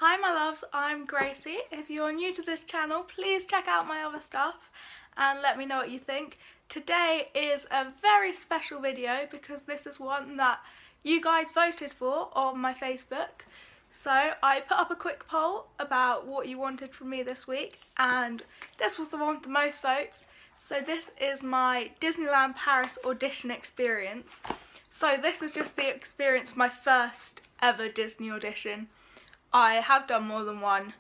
Hi my loves, I'm Gracie. If you're new to this channel, please check out my other stuff and let me know what you think. Today is a very special video because this is one that you guys voted for on my Facebook. So I put up a quick poll about what you wanted from me this week and this was the one with the most votes. So this is my Disneyland Paris audition experience. So this is just the experience of my first ever Disney audition. I have done more than one.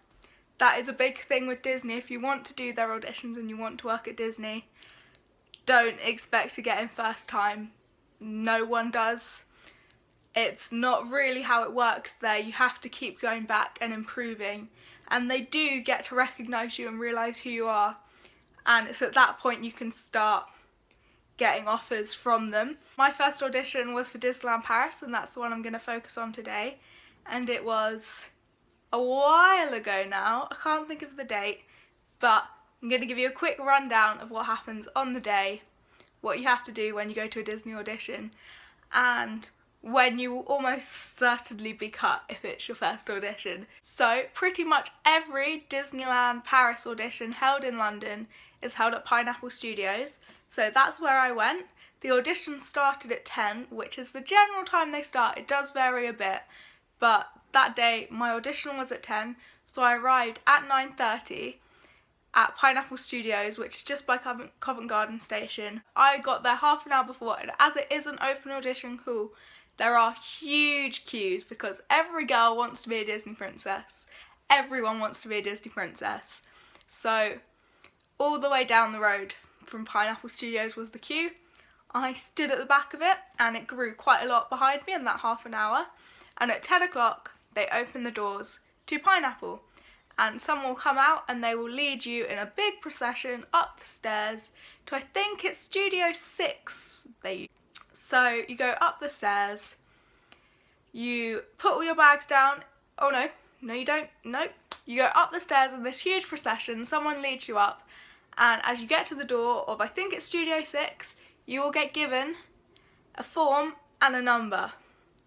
That is a big thing with Disney. If you want to do their auditions and you want to work at Disney, don't expect to get in first time. No one does. It's not really how it works there. You have to keep going back and improving. And they do get to recognise you and realise who you are. And it's at that point you can start getting offers from them. My first audition was for Disneyland Paris and that's the one I'm going to focus on today. And it was a while ago now, I can't think of the date, but I'm going to give you a quick rundown of what happens on the day, what you have to do when you go to a Disney audition, and when you will almost certainly be cut if it's your first audition. So pretty much every Disneyland Paris audition held in London is held at Pineapple Studios, so that's where I went. The audition started at 10, which is the general time they start. It does vary a bit, but that day my audition was at 10, so I arrived at 9:30 at Pineapple Studios, which is just by Covent Garden Station. I got there half an hour before, and as it is an open audition call, there are huge queues because every girl wants to be a Disney princess. Everyone wants to be a Disney princess. So all the way down the road from Pineapple Studios was the queue. I stood at the back of it and it grew quite a lot behind me in that half an hour. And at 10 o'clock, they open the doors to Pineapple. And someone will come out and they will lead you in a big procession up the stairs to, I think it's Studio 6. So you go up the stairs, you put all your bags down. Oh no you don't, nope. You go up the stairs in this huge procession, someone leads you up. And as you get to the door of, I think it's Studio 6, you will get given a form and a number.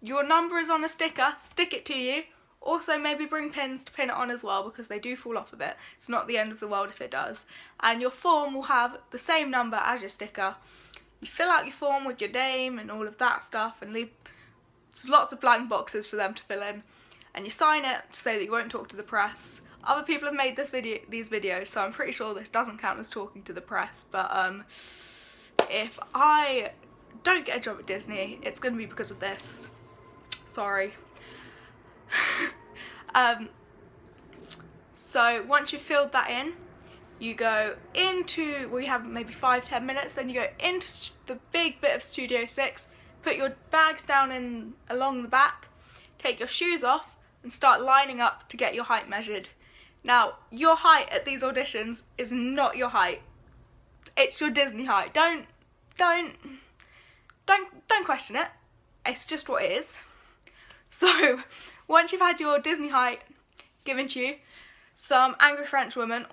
Your number is on a sticker, stick it to you. Also maybe bring pins to pin it on as well because they do fall off a bit. It's not the end of the world if it does. And your form will have the same number as your sticker. You fill out your form with your name and all of that stuff and leave there's lots of blank boxes for them to fill in. And you sign it to say that you won't talk to the press. Other people have made these videos, so I'm pretty sure this doesn't count as talking to the press. But if I don't get a job at Disney, it's going to be because of this. Sorry. So once you've filled that in, you go into, well, you have maybe 5-10 minutes, then you go into the big bit of Studio 6, put your bags down along the back, take your shoes off and start lining up to get your height measured. Now, your height at these auditions is not your height. It's your Disney height. Don't question it. It's just what it is. So, once you've had your Disney height given to you, some angry French woman,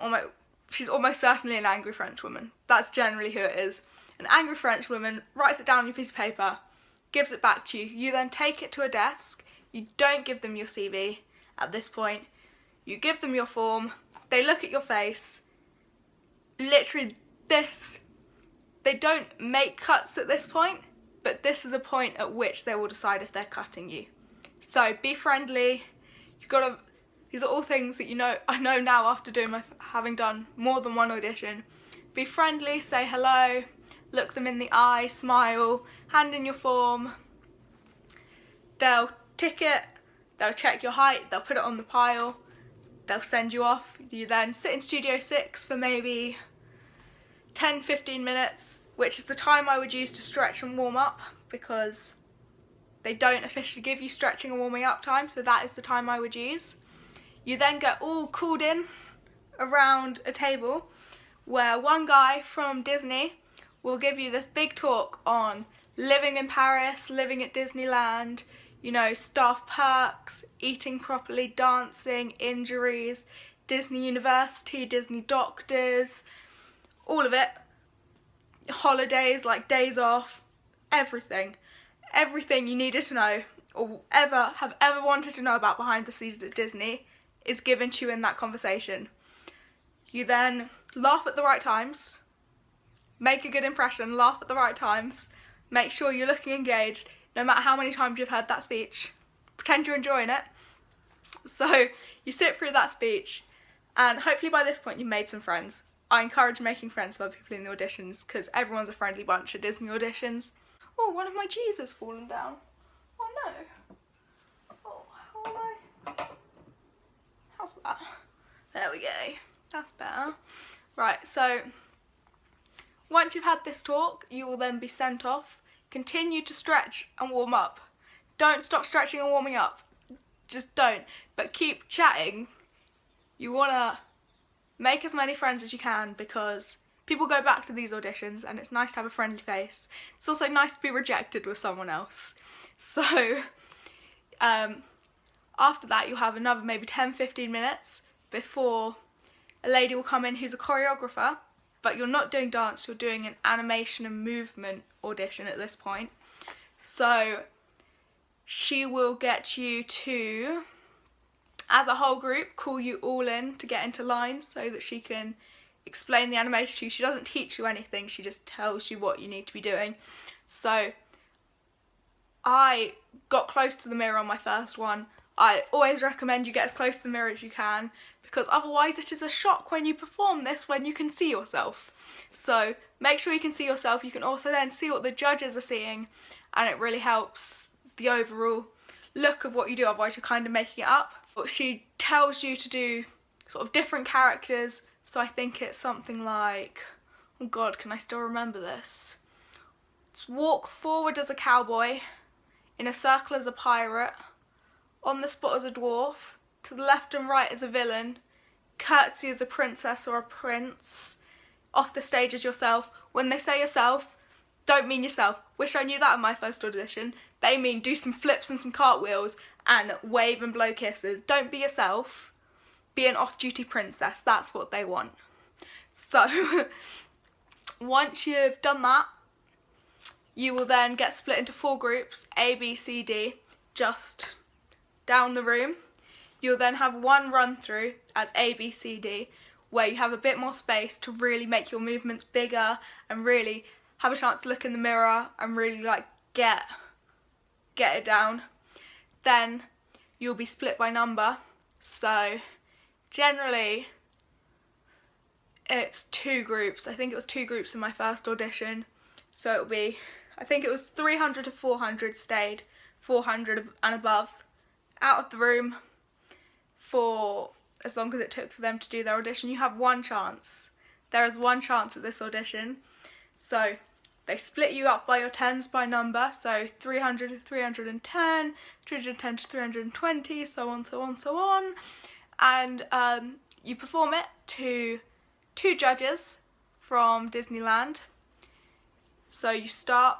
she's almost certainly an angry French woman, that's generally who it is, an angry French woman writes it down on a piece of paper, gives it back to you, you then take it to a desk, you don't give them your CV at this point, you give them your form, they look at your face, literally they don't make cuts at this point, but this is a point at which they will decide if they're cutting you. So be friendly. These are all things that I know now after having done more than one audition. Be friendly, say hello, look them in the eye, smile, hand in your form. They'll tick it, they'll check your height, they'll put it on the pile, they'll send you off. You then sit in Studio 6 for maybe 10-15 minutes, which is the time I would use to stretch and warm up because they don't officially give you stretching and warming up time, so that is the time I would use. You then get all called in around a table where one guy from Disney will give you this big talk on living in Paris, living at Disneyland, staff perks, eating properly, dancing, injuries, Disney University, Disney doctors, all of it. Holidays, like days off, everything. Everything you needed to know or have ever wanted to know about behind the scenes at Disney is given to you in that conversation. You then laugh at the right times, make a good impression, laugh at the right times, make sure you're looking engaged, no matter how many times you've heard that speech. Pretend you're enjoying it. So you sit through that speech, and hopefully by this point you've made some friends. I encourage making friends with other people in the auditions because everyone's a friendly bunch at Disney auditions. Oh, one of my G's has fallen down. Oh no. Oh, how am I? How's that? There we go. That's better. Right, so once you've had this talk, you will then be sent off. Continue to stretch and warm up. Don't stop stretching and warming up. Just don't. But keep chatting. You want to make as many friends as you can because people go back to these auditions and it's nice to have a friendly face. It's also nice to be rejected with someone else. So after that you'll have another maybe 10-15 minutes before a lady will come in who's a choreographer, but you're not doing dance, you're doing an animation and movement audition at this point. So she will get you to, as a whole group, call you all in to get into line so that she can explain the animation to you. She doesn't teach you anything, she just tells you what you need to be doing. So I got close to the mirror on my first one. I always recommend you get as close to the mirror as you can because otherwise it is a shock when you perform this when you can see yourself. So make sure you can see yourself. You can also then see what the judges are seeing and it really helps the overall look of what you do, otherwise you're kind of making it up. But she tells you to do sort of different characters, so I think it's something like, oh god, can I still remember this? It's walk forward as a cowboy, in a circle as a pirate, on the spot as a dwarf, to the left and right as a villain, curtsy as a princess or a prince, off the stage as yourself. When they say yourself, don't mean yourself. Wish I knew that in my first audition. They mean do some flips and some cartwheels and wave and blow kisses. Don't be yourself. Be an off-duty princess. That's what they want. So once you've done that, you will then get split into 4 groups, A, B, C, D, just down the room. You'll then have one run through as A, B, C, D, where you have a bit more space to really make your movements bigger and really have a chance to look in the mirror and really like get it down. Then you'll be split by number. So generally it's 2 groups. I think it was 2 groups in my first audition. So it'll be, I think it was 300 to 400 stayed, 400 and above out of the room for as long as it took for them to do their audition. You have one chance. There is one chance at this audition. So they split you up by your tens by number, so 300 to 310, 310 to 320, so on, so on, so on. And you perform it to 2 judges from Disneyland. So you start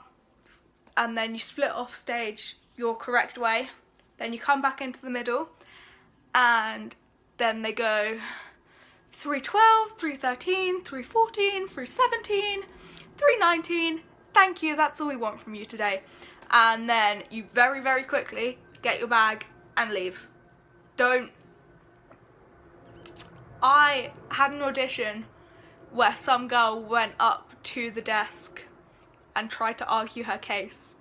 and then you split off stage your correct way. Then you come back into the middle and then they go 312, 313, 314, 317, 319, thank you, that's all we want from you today. And then you very, very quickly get your bag and leave. I had an audition where some girl went up to the desk and tried to argue her case.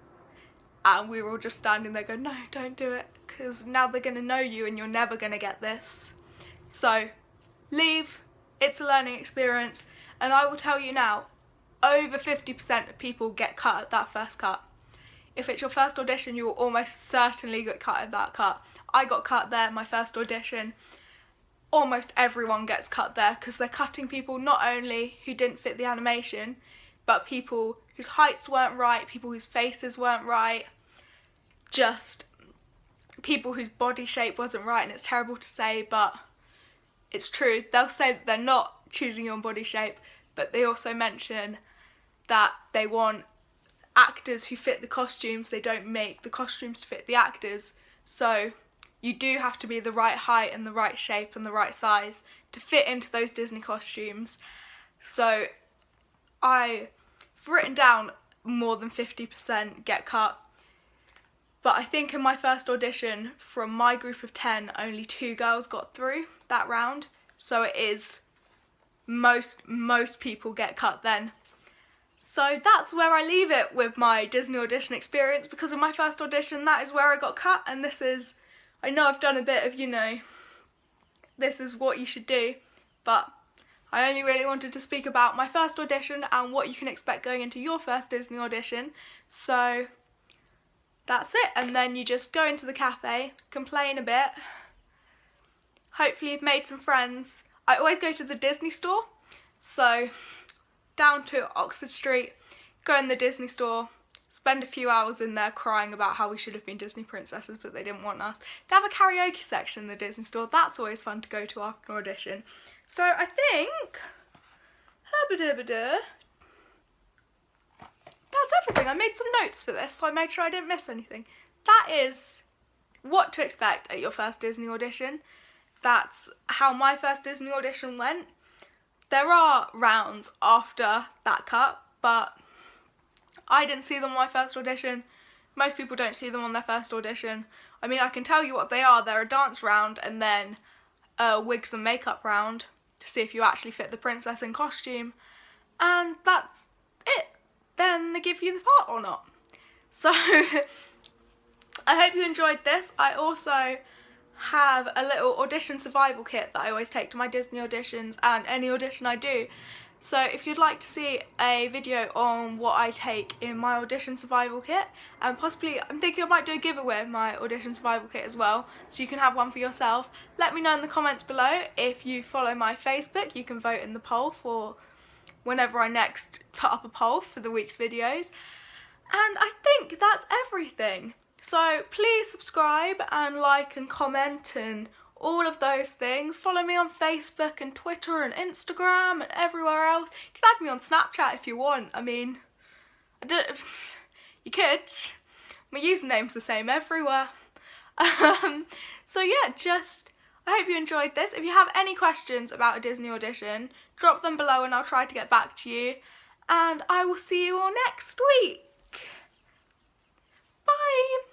And we were all just standing there going, no, don't do it, because now they're going to know you and you're never going to get this. So leave, it's a learning experience, and I will tell you now, over 50% of people get cut at that first cut. If it's your first audition, you will almost certainly get cut at that cut. I got cut there, my first audition. Almost everyone gets cut there because they're cutting people not only who didn't fit the animation, but people whose heights weren't right, people whose faces weren't right, just people whose body shape wasn't right. And it's terrible to say, but it's true. They'll say that they're not choosing your body shape, but they also mention that they want actors who fit the costumes. They don't make the costumes to fit the actors. So you do have to be the right height and the right shape and the right size to fit into those Disney costumes. So I've written down more than 50% get cut. But I think in my first audition, from my group of 10, only 2 girls got through that round. So it is most people get cut then. So that's where I leave it with my Disney audition experience, because in my first audition, that is where I got cut, and this is, I know I've done a bit of, you know, this is what you should do, but I only really wanted to speak about my first audition and what you can expect going into your first Disney audition. So that's it, and then you just go into the cafe, complain a bit, hopefully you've made some friends. I always go to the Disney store, so down to Oxford Street, go in the Disney store, spend a few hours in there crying about how we should have been Disney princesses but they didn't want us. They have a karaoke section in the Disney store, that's always fun to go to after an audition. So I think, that's everything. I made some notes for this, so I made sure I didn't miss anything. That is what to expect at your first Disney audition. That's how my first Disney audition went. There are rounds after that cut, but I didn't see them on my first audition. Most people don't see them on their first audition. I mean, I can tell you what they are. They're a dance round and then a wigs and makeup round to see if you actually fit the princess in costume. And that's it. Then they give you the part or not. So I hope you enjoyed this. I also have a little audition survival kit that I always take to my Disney auditions and any audition I do. So if you'd like to see a video on what I take in my audition survival kit, and possibly I'm thinking I might do a giveaway of my audition survival kit as well, so you can have one for yourself, let me know in the comments below. If you follow my Facebook, you can vote in the poll for whenever I next put up a poll for the week's videos. And I think that's everything. So please subscribe and like and comment and all of those things. Follow me on Facebook and Twitter and Instagram and everywhere else. You can add me on Snapchat if you want. I mean, you could. My username's the same everywhere. So yeah, I hope you enjoyed this. If you have any questions about a Disney audition, drop them below and I'll try to get back to you. And I will see you all next week. Bye!